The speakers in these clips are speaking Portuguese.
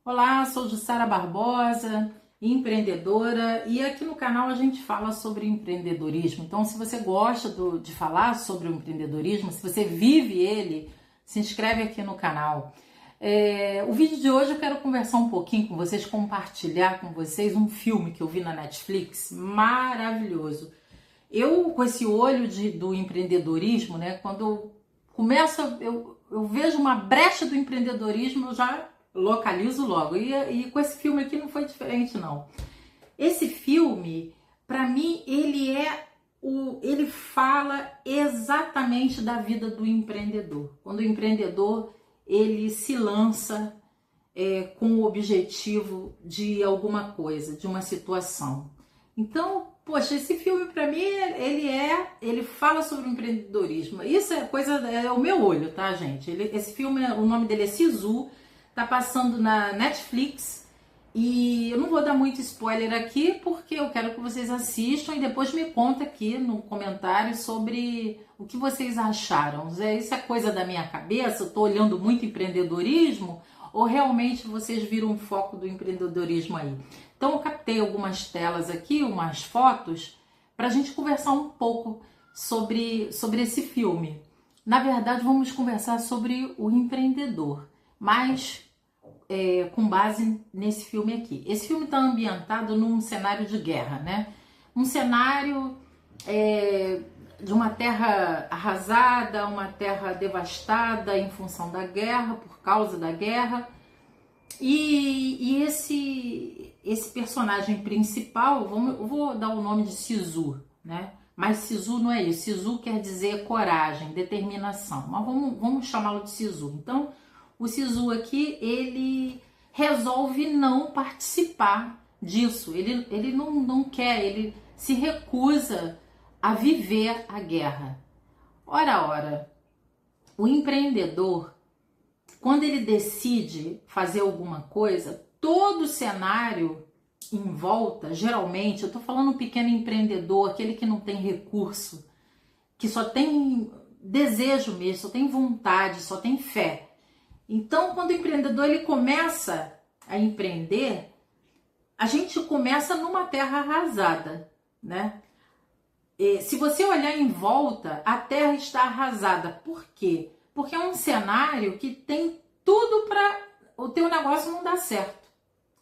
Olá, sou Jussara Barbosa, empreendedora, e aqui no canal a gente fala sobre empreendedorismo. Então, se você gosta de falar sobre o empreendedorismo, se você vive ele, se inscreve aqui no canal. O vídeo de hoje eu quero conversar um pouquinho com vocês, compartilhar com vocês um filme que eu vi na Netflix, maravilhoso. Eu, com esse olho do empreendedorismo, né, quando eu começo, eu vejo uma brecha do empreendedorismo, eu já localizo logo. E com esse filme aqui não foi diferente, não. Esse filme, para mim, ele fala exatamente da vida do empreendedor. Quando o empreendedor ele se lança com o objetivo de alguma coisa, de uma situação. Então, poxa, esse filme para mim ele fala sobre o empreendedorismo. Isso é o meu olho, tá, gente? Esse filme, o nome dele é Sisu. Tá passando na Netflix e eu não vou dar muito spoiler aqui porque eu quero que vocês assistam e depois me conta aqui no comentário sobre o que vocês acharam. Isso é coisa da minha cabeça? Eu tô olhando muito empreendedorismo ou realmente vocês viram o foco do empreendedorismo aí? Então eu captei algumas telas aqui, umas fotos, para a gente conversar um pouco sobre esse filme. Na verdade, vamos conversar sobre o empreendedor, mas com base nesse filme aqui. Esse filme está ambientado num cenário de guerra, né? Um cenário de uma terra arrasada, uma terra devastada em função da guerra, por causa da guerra. E esse personagem principal, eu vou dar o nome de Sisu, né? Mas Sisu não é isso. Sisu quer dizer coragem, determinação. Mas vamos chamá-lo de Sisu. Então, o Sisu aqui, ele resolve não participar disso. Ele não quer, ele se recusa a viver a guerra. Ora, o empreendedor, quando ele decide fazer alguma coisa, todo o cenário em volta, geralmente, eu estou falando um pequeno empreendedor, aquele que não tem recurso, que só tem desejo mesmo, só tem vontade, só tem fé. Então, quando o empreendedor ele começa a empreender, a gente começa numa terra arrasada, né? Se você olhar em volta, a terra está arrasada. Por quê? Porque é um cenário que tem tudo para o teu negócio não dar certo.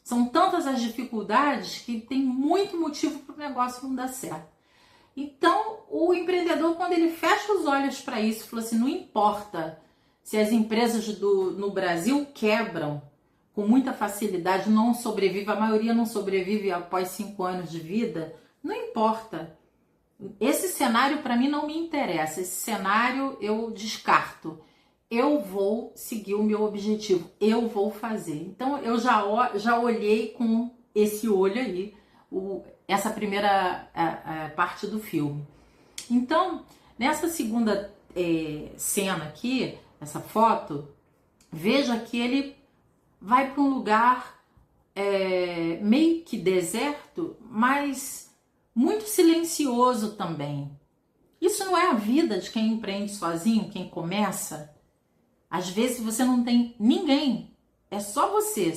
São tantas as dificuldades que tem muito motivo para o negócio não dar certo. Então, o empreendedor, quando ele fecha os olhos para isso, fala assim, não importa se as empresas no Brasil quebram com muita facilidade, não sobrevive, a maioria não sobrevive após 5 anos de vida, não importa. Esse cenário para mim não me interessa, esse cenário eu descarto. Eu vou seguir o meu objetivo, eu vou fazer. Então eu já olhei com esse olho aí, essa primeira parte do filme. Então, nessa segunda cena aqui, essa foto, veja que ele vai para um lugar meio que deserto, mas muito silencioso também. Isso não é a vida de quem empreende sozinho, quem começa. Às vezes você não tem ninguém, é só você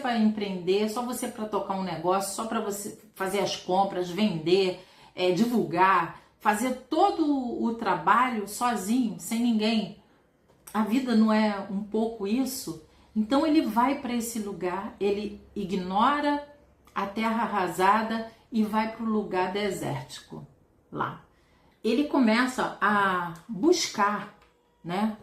para empreender, só você para tocar um negócio, só para você fazer as compras, vender, divulgar, fazer todo o trabalho sozinho, sem ninguém. A vida não é um pouco isso? Então ele vai para esse lugar, ele ignora a terra arrasada e vai para o lugar desértico lá. Ele começa a buscar, né,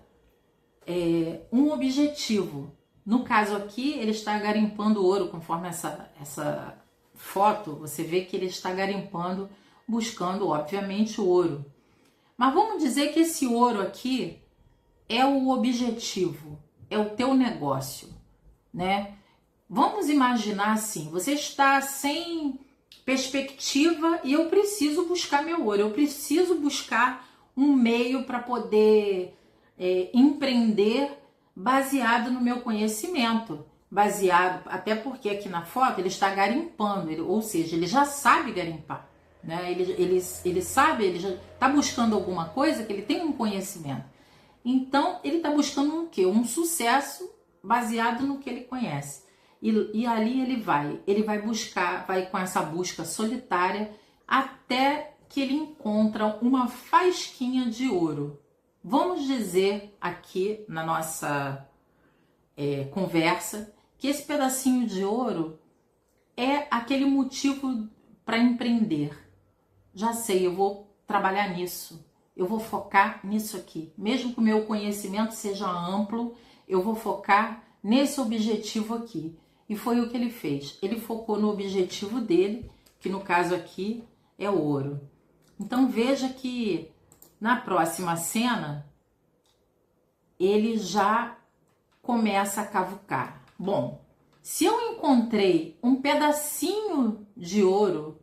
um objetivo. No caso aqui, ele está garimpando ouro, conforme essa foto, você vê que ele está garimpando, buscando, obviamente, ouro. Mas vamos dizer que esse ouro aqui é o objetivo, é o teu negócio, né? Vamos imaginar assim, você está sem perspectiva e eu preciso buscar meu ouro, eu preciso buscar um meio para poder empreender baseado no meu conhecimento, até porque aqui na foto ele está garimpando, ou seja, ele já sabe garimpar, né? Ele sabe, ele já está buscando alguma coisa que ele tem um conhecimento. Então, ele está buscando um quê? Um sucesso baseado no que ele conhece. E ali ele vai buscar, vai com essa busca solitária até que ele encontra uma faísquinha de ouro. Vamos dizer aqui na nossa conversa que esse pedacinho de ouro é aquele motivo para empreender. Já sei, eu vou trabalhar nisso, eu vou focar nisso aqui. Mesmo que o meu conhecimento seja amplo, eu vou focar nesse objetivo aqui. E foi o que ele fez. Ele focou no objetivo dele, que no caso aqui é o ouro. Então veja que na próxima cena ele já começa a cavucar. Bom, se eu encontrei um pedacinho de ouro,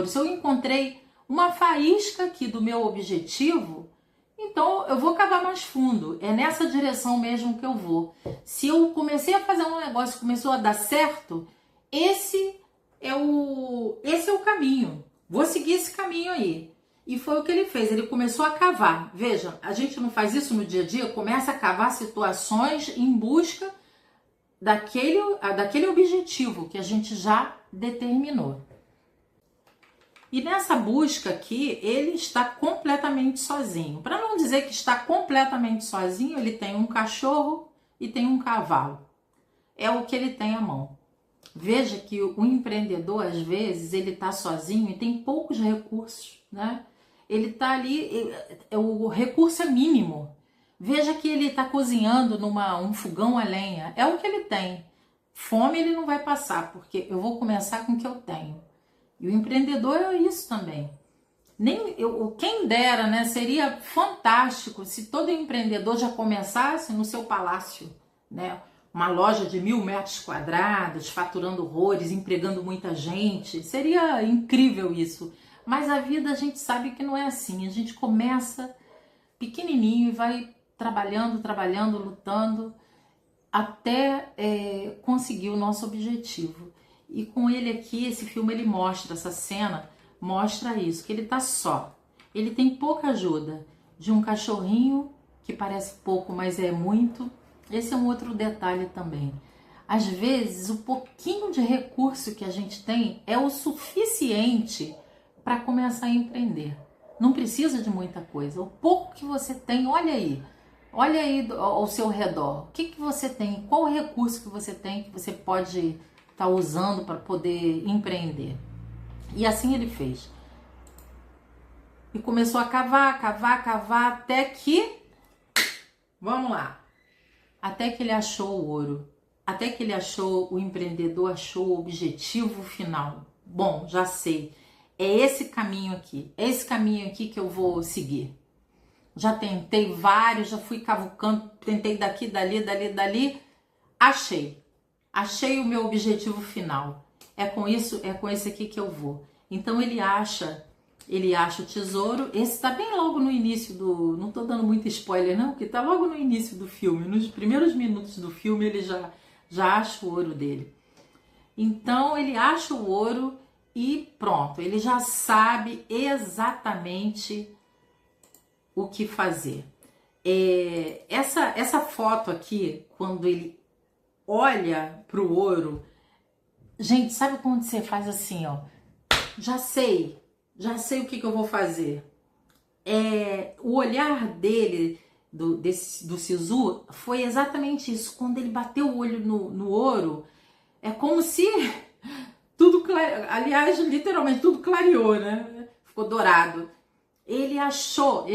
se eu encontrei uma faísca aqui do meu objetivo, então eu vou cavar mais fundo. É nessa direção mesmo que eu vou. Se eu comecei a fazer um negócio que começou a dar certo, esse é o caminho. Vou seguir esse caminho aí. E foi o que ele fez. Ele começou a cavar. Veja, a gente não faz isso no dia a dia, começa a cavar situações em busca daquele objetivo que a gente já determinou. E nessa busca aqui, ele está completamente sozinho. Para não dizer que está completamente sozinho, ele tem um cachorro e tem um cavalo. É o que ele tem à mão. Veja que o empreendedor, às vezes, ele está sozinho e tem poucos recursos, né? Ele está ali, o recurso é mínimo. Veja que ele está cozinhando um fogão a lenha. É o que ele tem. Fome ele não vai passar, porque eu vou começar com o que eu tenho. E o empreendedor é isso também. Quem dera, né? Seria fantástico se todo empreendedor já começasse no seu palácio, né? Uma loja de 1.000 metros quadrados, faturando horrores, empregando muita gente. Seria incrível isso. Mas a vida a gente sabe que não é assim. A gente começa pequenininho e vai trabalhando, lutando até conseguir o nosso objetivo. E com ele aqui, esse filme, ele mostra, essa cena, mostra isso, que ele tá só. Ele tem pouca ajuda de um cachorrinho, que parece pouco, mas é muito. Esse é um outro detalhe também. Às vezes, o pouquinho de recurso que a gente tem é o suficiente para começar a empreender. Não precisa de muita coisa. O pouco que você tem, olha aí ao seu redor. O que você tem? Qual o recurso que você tem que você pode estar usando para poder empreender? E assim ele fez. E começou a cavar, até que... Vamos lá. Até que ele achou o ouro. Até que o empreendedor achou o objetivo final. Bom, já sei. É esse caminho aqui. É esse caminho aqui que eu vou seguir. Já tentei vários, já fui cavucando, tentei daqui, dali. Achei o meu objetivo final. É com esse aqui que eu vou. Então ele acha o tesouro. Esse está bem logo no início não estou dando muito spoiler não, porque está logo no início do filme. Nos primeiros minutos do filme ele já acha o ouro dele. Então ele acha o ouro e pronto, ele já sabe exatamente o que fazer. Essa foto aqui, quando ele olha para o ouro, gente, sabe quando você faz assim, ó? Já sei o que eu vou fazer. O olhar dele, do Sisu, foi exatamente isso. Quando ele bateu o olho no ouro, é como se tudo, aliás, literalmente tudo clareou, né? Ficou dourado. Ele achou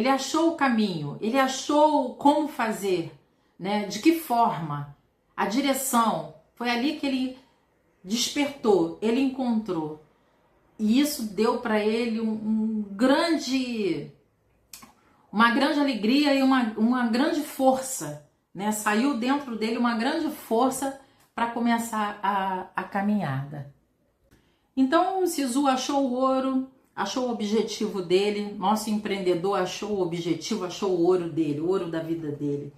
o caminho, ele achou como fazer, né? De que forma, a direção. Foi ali que ele despertou, ele encontrou. E isso deu para ele uma grande alegria e uma grande força, né? Saiu dentro dele uma grande força para começar a caminhada. Então o Sisu achou o ouro, achou o objetivo dele, nosso empreendedor achou o objetivo, achou o ouro dele, o ouro da vida dele.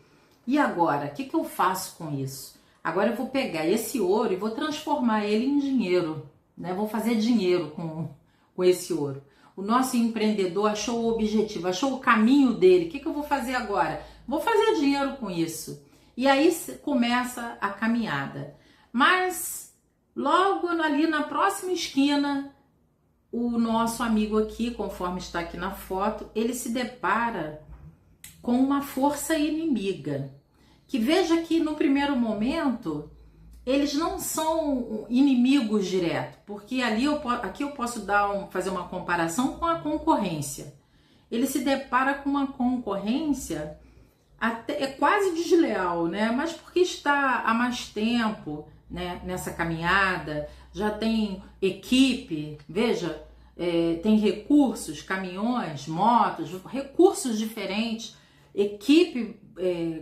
E agora, o que eu faço com isso? Agora eu vou pegar esse ouro e vou transformar ele em dinheiro, né? Vou fazer dinheiro com esse ouro. O nosso empreendedor achou o objetivo, achou o caminho dele. O que eu vou fazer agora? Vou fazer dinheiro com isso. E aí começa a caminhada. Mas logo ali na próxima esquina, o nosso amigo aqui, conforme está aqui na foto, ele se depara com uma força inimiga. Que veja que no primeiro momento eles não são inimigos direto, porque aqui eu posso fazer uma comparação com a concorrência. Ele se depara com uma concorrência até quase desleal, né? Mas porque está há mais tempo, né, nessa caminhada, já tem equipe, veja, tem recursos, caminhões, motos, recursos diferentes, equipe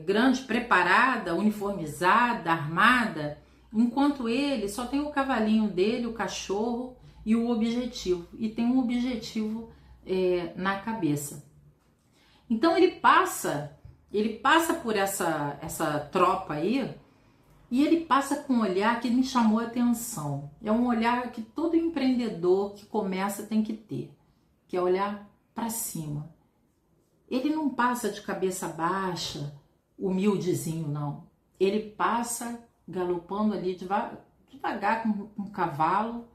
grande, preparada, uniformizada, armada, enquanto ele só tem o cavalinho dele, o cachorro e o objetivo, e tem um objetivo na cabeça. Então ele passa por essa tropa aí, e ele passa com um olhar que me chamou a atenção. É um olhar que todo empreendedor que começa tem que ter, que é olhar para cima. Ele não passa de cabeça baixa, humildezinho, não. Ele passa galopando ali devagar com um cavalo,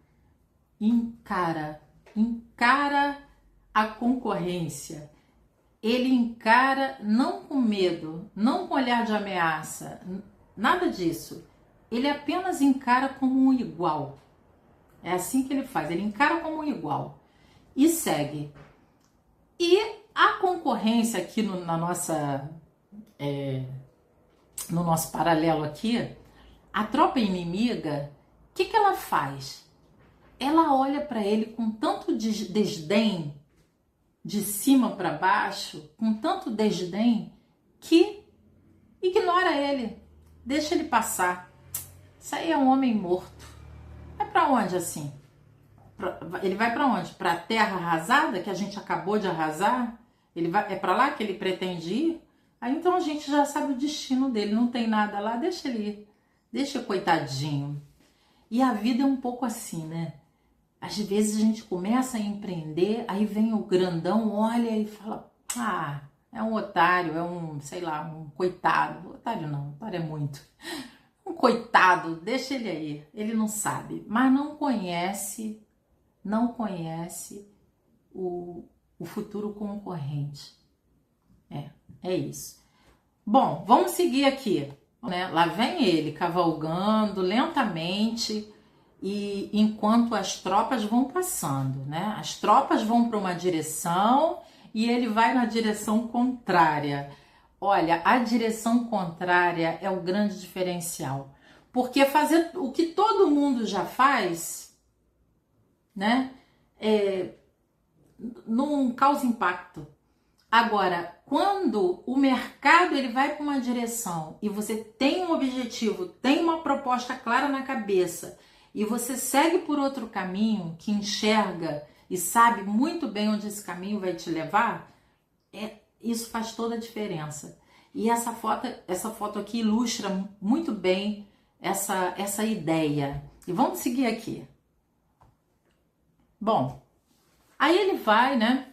e encara a concorrência. Ele encara não com medo, não com olhar de ameaça, nada disso. Ele apenas encara como um igual. É assim que ele faz, ele encara como um igual e segue. E a concorrência aqui no nosso paralelo aqui, a tropa inimiga, o que ela faz? Ela olha para ele com tanto desdém, de cima para baixo, com tanto desdém, que ignora ele, deixa ele passar. Isso aí é um homem morto. Vai para onde assim? Ele vai para onde? Para a terra arrasada que a gente acabou de arrasar? É para lá que ele pretende ir? Aí então a gente já sabe o destino dele, não tem nada lá, deixa ele ir, deixa coitadinho. E a vida é um pouco assim, né? Às vezes a gente começa a empreender, aí vem o grandão, olha e fala, é um otário, é um, sei lá, um coitado. Otário não, otário é muito. Um coitado, deixa ele aí, ele não sabe, mas não conhece o futuro concorrente. É isso. Bom, vamos seguir aqui, né? Lá vem ele cavalgando lentamente, e enquanto as tropas vão passando, né? As tropas vão para uma direção e ele vai na direção contrária. Olha, a direção contrária é o grande diferencial, porque fazer o que todo mundo já faz, né? Não causa impacto. Agora, quando o mercado ele vai para uma direção e você tem um objetivo, tem uma proposta clara na cabeça, e você segue por outro caminho que enxerga e sabe muito bem onde esse caminho vai te levar, isso faz toda a diferença. E essa foto aqui ilustra muito bem essa ideia. E vamos seguir aqui. Bom, aí ele vai, né?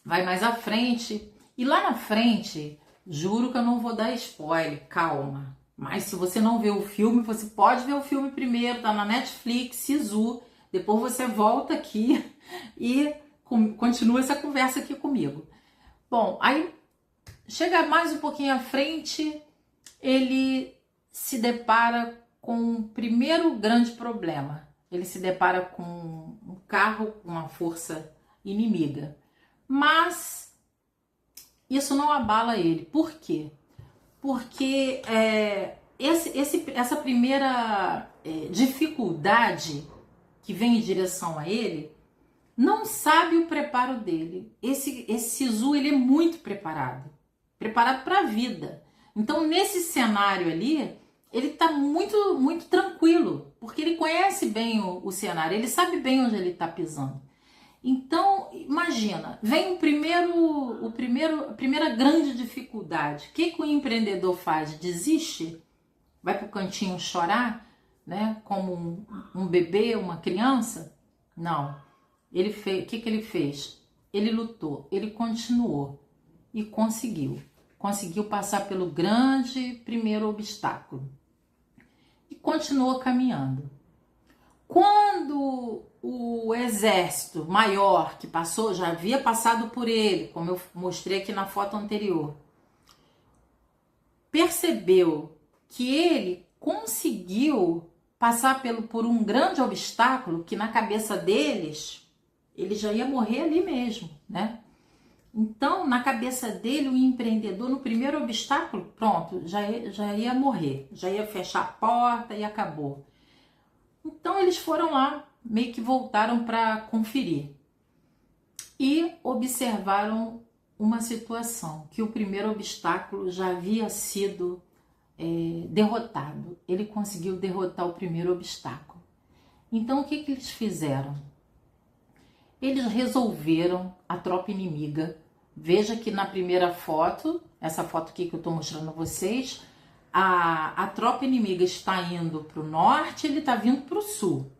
Vai mais à frente. E lá na frente, juro que eu não vou dar spoiler, calma. Mas se você não vê o filme, você pode ver o filme primeiro, tá na Netflix, Sisu. Depois você volta aqui e continua essa conversa aqui comigo. Bom, aí chega mais um pouquinho à frente, ele se depara com o primeiro grande problema. Ele se depara com um carro com uma força inimiga. Mas isso não abala ele. Por quê? Porque essa primeira dificuldade que vem em direção a ele não sabe o preparo dele. Esse Sisu, ele é muito preparado para a vida. Então, nesse cenário ali, ele está muito, muito tranquilo, porque ele conhece bem o cenário, ele sabe bem onde ele está pisando. Então, imagina, vem a primeira grande dificuldade. O que o empreendedor faz? Desiste? Vai para o cantinho chorar, né? Como um bebê, uma criança? Não. O que ele fez? Ele lutou, ele continuou e conseguiu. Conseguiu passar pelo grande primeiro obstáculo. E continuou caminhando. Quando o exército maior que passou, já havia passado por ele, como eu mostrei aqui na foto anterior, percebeu que ele conseguiu passar por um grande obstáculo, que na cabeça deles, ele já ia morrer ali mesmo, né? Então, na cabeça dele, o empreendedor, no primeiro obstáculo, pronto, já ia morrer, já ia fechar a porta e acabou. Então, eles foram lá, meio que voltaram para conferir e observaram uma situação, que o primeiro obstáculo já havia sido derrotado. Ele conseguiu derrotar o primeiro obstáculo. Então, o que eles fizeram? Eles resolveram a tropa inimiga. Veja que na primeira foto, essa foto aqui que eu estou mostrando a vocês, a tropa inimiga está indo para o norte, ele está vindo para o sul.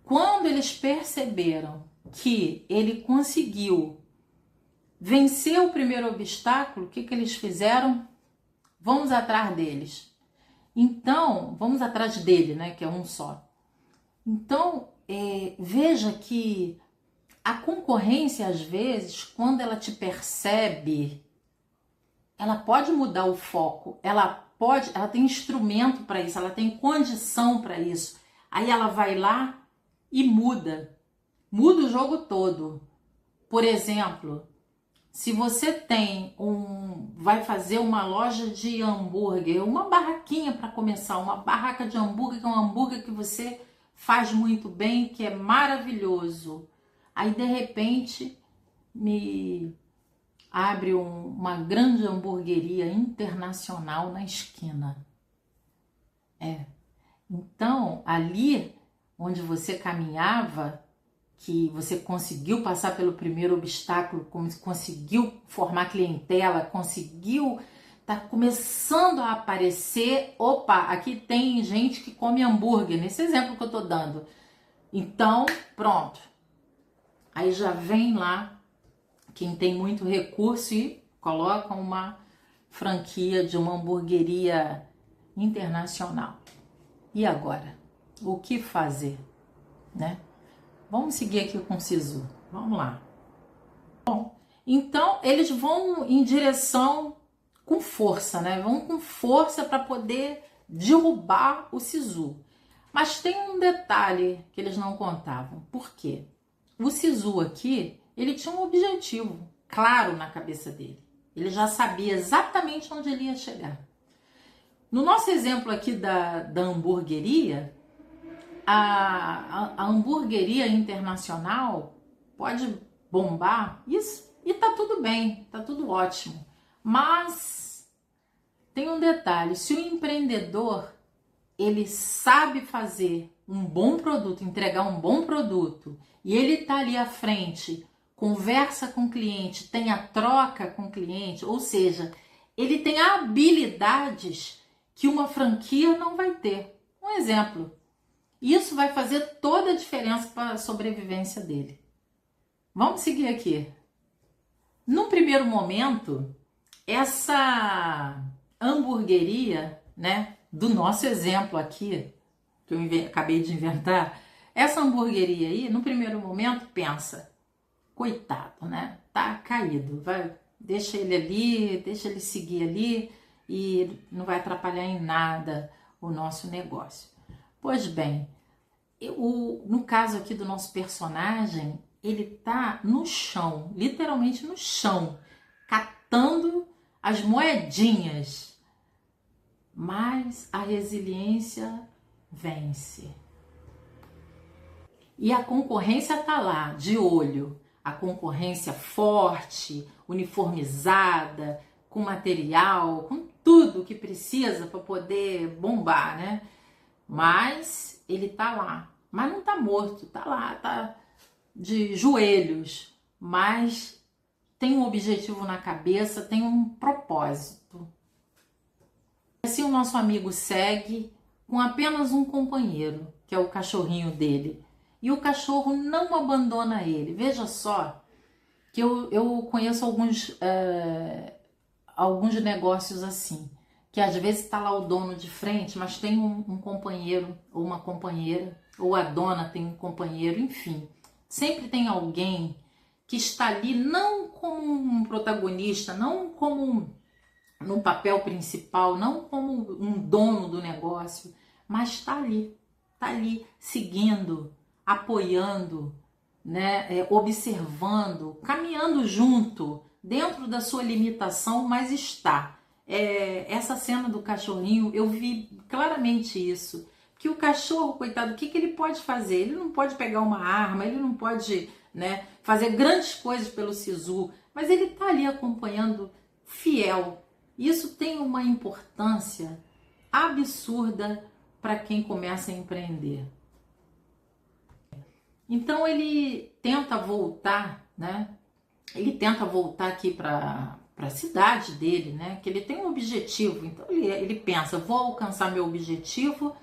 Quando eles perceberam que ele conseguiu vencer o primeiro obstáculo, o que eles fizeram? Vamos atrás deles. Então, vamos atrás dele, né, que é um só. Então, veja que a concorrência, às vezes, quando ela te percebe, ela pode mudar o foco, ela tem instrumento para isso, ela tem condição para isso. Aí ela vai lá e muda o jogo todo. Por exemplo, se você vai fazer uma loja de hambúrguer, uma barraquinha para começar, uma barraca de hambúrguer, que é um hambúrguer que você faz muito bem, que é maravilhoso. Aí, de repente, me abre uma grande hamburgueria internacional na esquina. Então, ali onde você caminhava, que você conseguiu passar pelo primeiro obstáculo, conseguiu formar clientela, tá começando a aparecer, opa, aqui tem gente que come hambúrguer, nesse exemplo que eu tô dando. Então, pronto. Aí já vem lá quem tem muito recurso e coloca uma franquia de uma hamburgueria internacional. E agora? O que fazer, né? Vamos seguir aqui com o Sisu. Vamos lá. Bom, então eles vão em direção com força, né? Vão com força para poder derrubar o Sisu. Mas tem um detalhe que eles não contavam. Por quê? O Sisu aqui, ele tinha um objetivo claro na cabeça dele. Ele já sabia exatamente onde ele ia chegar. No nosso exemplo aqui da hamburgueria, a hamburgueria internacional pode bombar, isso, e tá tudo bem, tá tudo ótimo. Mas tem um detalhe, se o empreendedor, ele sabe fazer um bom produto, entregar um bom produto, e ele tá ali à frente, conversa com o cliente, tem a troca com o cliente, ou seja, ele tem habilidades que uma franquia não vai ter. Um exemplo, isso vai fazer toda a diferença para a sobrevivência dele. Vamos seguir aqui. No primeiro momento, essa hamburgueria, né, do nosso exemplo aqui, que eu acabei de inventar, essa hamburgueria aí, no primeiro momento, pensa, coitado, né, tá caído, deixa ele ali, deixa ele seguir ali e não vai atrapalhar em nada o nosso negócio. Pois bem, no caso aqui do nosso personagem, ele tá no chão, literalmente no chão, catando as moedinhas. Mas a resiliência vence. E a concorrência tá lá, de olho. A concorrência forte, uniformizada, com material, com tudo que precisa para poder bombar, né? Mas ele tá lá. Mas não tá morto, tá lá, tá de joelhos. Mas tem um objetivo na cabeça, tem um propósito. Assim o nosso amigo segue com apenas um companheiro, que é o cachorrinho dele. E o cachorro não abandona ele. Veja só que eu conheço alguns negócios assim, que às vezes está lá o dono de frente, mas tem um companheiro ou uma companheira, ou a dona tem um companheiro, enfim. Sempre tem alguém que está ali não como um protagonista, não como no papel principal, não como um dono do negócio, mas está ali seguindo, apoiando, né, observando, caminhando junto, dentro da sua limitação, mas está. Essa cena do cachorrinho, eu vi claramente isso, que o cachorro, coitado, o que ele pode fazer? Ele não pode pegar uma arma, ele não pode, né, fazer grandes coisas pelo Sisu, mas ele está ali acompanhando, fiel. Isso tem uma importância absurda para quem começa a empreender. Então ele tenta voltar, né? Ele tenta voltar aqui para a cidade dele, né? Que ele tem um objetivo. Então ele pensa, vou alcançar meu objetivo,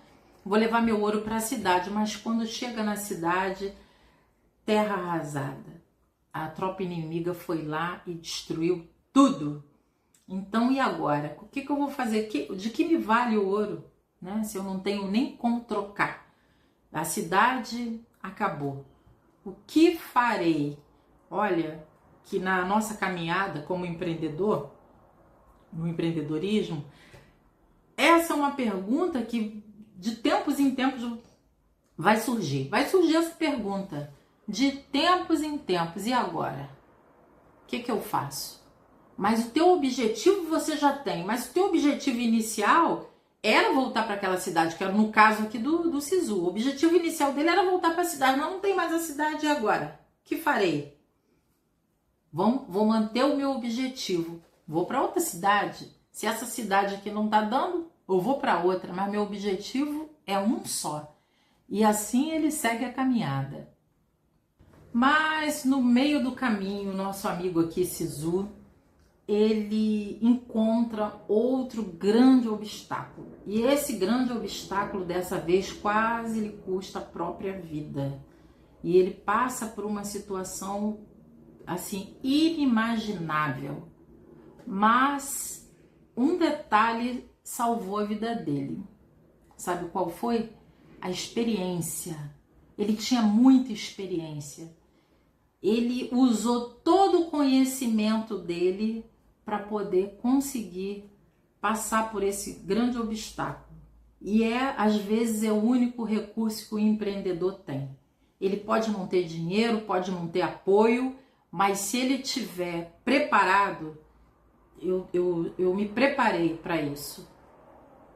vou levar meu ouro para a cidade. Mas quando chega na cidade, terra arrasada. A tropa inimiga foi lá e destruiu tudo. Então e agora? O que eu vou fazer? De que me vale o ouro, né? Se eu não tenho nem como trocar. A cidade acabou. O que farei? Olha, que na nossa caminhada como empreendedor, no empreendedorismo, essa é uma pergunta que de tempos em tempos vai surgir. Vai surgir essa pergunta de tempos em tempos. E agora? O que eu faço? Mas o teu objetivo você já tem. Mas o teu objetivo inicial era voltar para aquela cidade, que era no caso aqui do Sisu. O objetivo inicial dele era voltar para a cidade. Não tem mais a cidade agora. O que farei? Vou manter o meu objetivo. Vou para outra cidade. Se essa cidade aqui não está dando, eu vou para outra. Mas meu objetivo é um só. E assim ele segue a caminhada. Mas no meio do caminho, nosso amigo aqui, Sisu, ele encontra outro grande obstáculo. E esse grande obstáculo, dessa vez, quase lhe custa a própria vida. E ele passa por uma situação, assim, inimaginável. Mas um detalhe salvou a vida dele. Sabe qual foi? A experiência. Ele tinha muita experiência. Ele usou todo o conhecimento dele para poder conseguir passar por esse grande obstáculo. E às vezes, é o único recurso que o empreendedor tem. Ele pode não ter dinheiro, pode não ter apoio, mas se ele estiver preparado, eu me preparei para isso.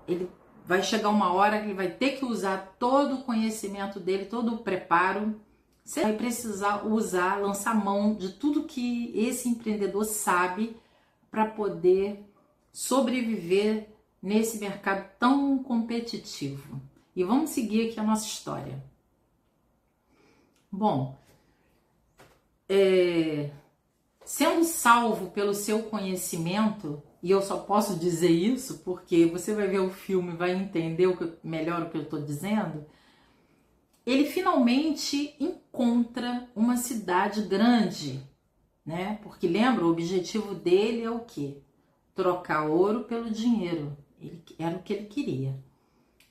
Ele vai chegar uma hora que ele vai ter que usar todo o conhecimento dele, todo o preparo. Você vai precisar lançar mão de tudo que esse empreendedor sabe para poder sobreviver nesse mercado tão competitivo. E vamos seguir aqui a nossa história. Bom, sendo salvo pelo seu conhecimento, e eu só posso dizer isso porque você vai ver o filme e vai entender melhor o que eu estou dizendo, ele finalmente encontra uma cidade grande, né? Porque lembra, o objetivo dele é o quê? Trocar ouro pelo dinheiro. Era o que ele queria.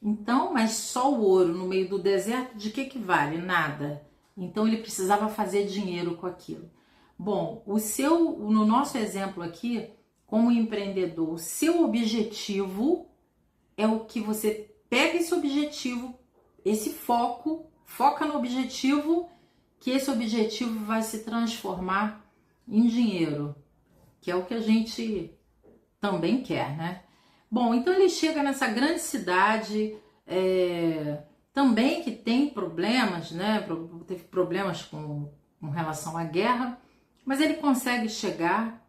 Então, mas só o ouro no meio do deserto, de que vale? Nada. Então ele precisava fazer dinheiro com aquilo. Bom, no nosso exemplo aqui, como empreendedor, o seu objetivo é o que você pega esse objetivo, esse foca no objetivo, que esse objetivo vai se transformar em dinheiro, que é o que a gente também quer, né? Bom, então ele chega nessa grande cidade, também que tem problemas, né? Teve problemas com relação à guerra, mas ele consegue chegar.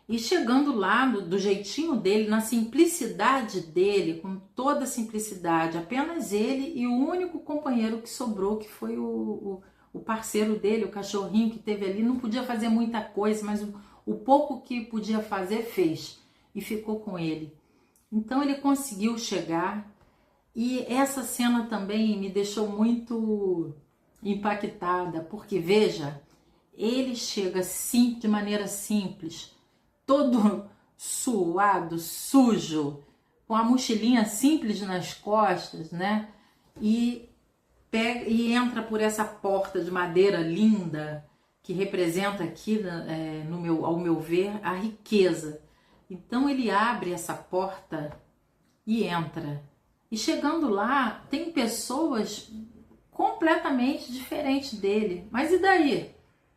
E chegando lá, do jeitinho dele, na simplicidade dele, com toda a simplicidade, apenas ele e o único companheiro que sobrou, que foi o parceiro dele, o cachorrinho que teve ali, não podia fazer muita coisa, mas o pouco que podia fazer, fez. E ficou com ele. Então ele conseguiu chegar. E essa cena também me deixou muito impactada, porque veja, ele chega sim, de maneira simples, todo suado, sujo, com a mochilinha simples nas costas, né? E entra por essa porta de madeira linda que representa aqui, ao meu ver, a riqueza. Então ele abre essa porta e entra. E chegando lá, tem pessoas completamente diferentes dele. Mas e daí?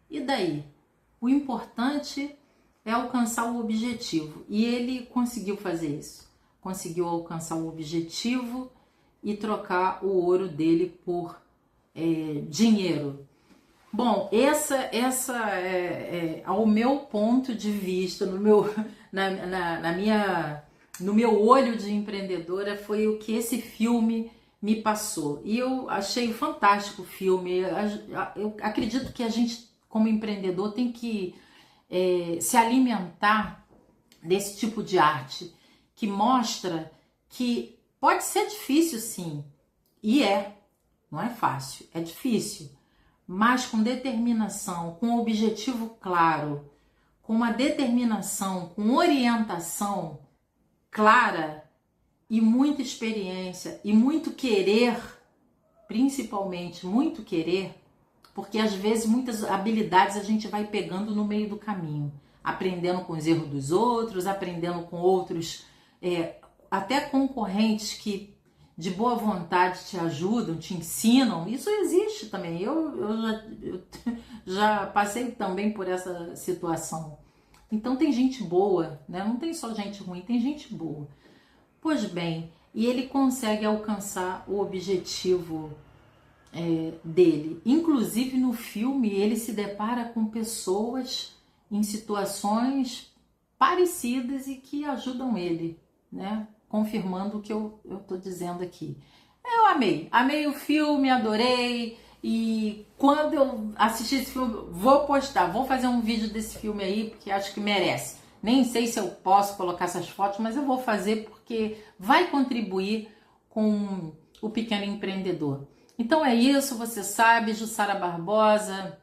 E daí? O importante é alcançar o objetivo. E ele conseguiu fazer isso. Conseguiu alcançar o objetivo e trocar o ouro dele por dinheiro. Bom, essa ao meu ponto de vista, no meu olho de empreendedora, foi o que esse filme me passou. E eu achei fantástico o filme. Eu acredito que a gente, como empreendedor, tem que se alimentar desse tipo de arte, que mostra que pode ser difícil, sim, e não é fácil, é difícil, mas com determinação, com um objetivo claro, com uma determinação, com orientação clara e muita experiência e muito querer, principalmente muito querer, porque às vezes muitas habilidades a gente vai pegando no meio do caminho, aprendendo com os erros dos outros, aprendendo com outros, até concorrentes que de boa vontade te ajudam, te ensinam. Isso existe também. Eu já passei também por essa situação. Então tem gente boa, né? Não tem só gente ruim, tem gente boa. Pois bem, e ele consegue alcançar o objetivo dele. Inclusive no filme ele se depara com pessoas em situações parecidas e que ajudam ele, né? Confirmando o que eu tô dizendo aqui. Eu amei o filme, adorei, e quando eu assistir esse filme, vou fazer um vídeo desse filme aí, porque acho que merece. Nem sei se eu posso colocar essas fotos, mas eu vou fazer porque vai contribuir com o pequeno empreendedor. Então é isso, você sabe, Jussara Barbosa,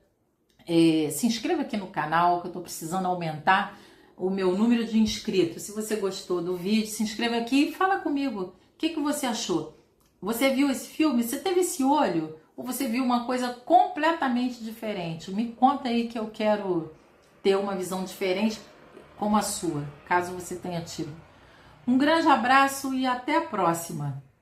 se inscreva aqui no canal, que eu tô precisando aumentar o meu número de inscritos. Se você gostou do vídeo, se inscreva aqui e fala comigo. O que você achou? Você viu esse filme? Você teve esse olho? Ou você viu uma coisa completamente diferente? Me conta aí que eu quero ter uma visão diferente como a sua, caso você tenha tido. Um grande abraço e até a próxima!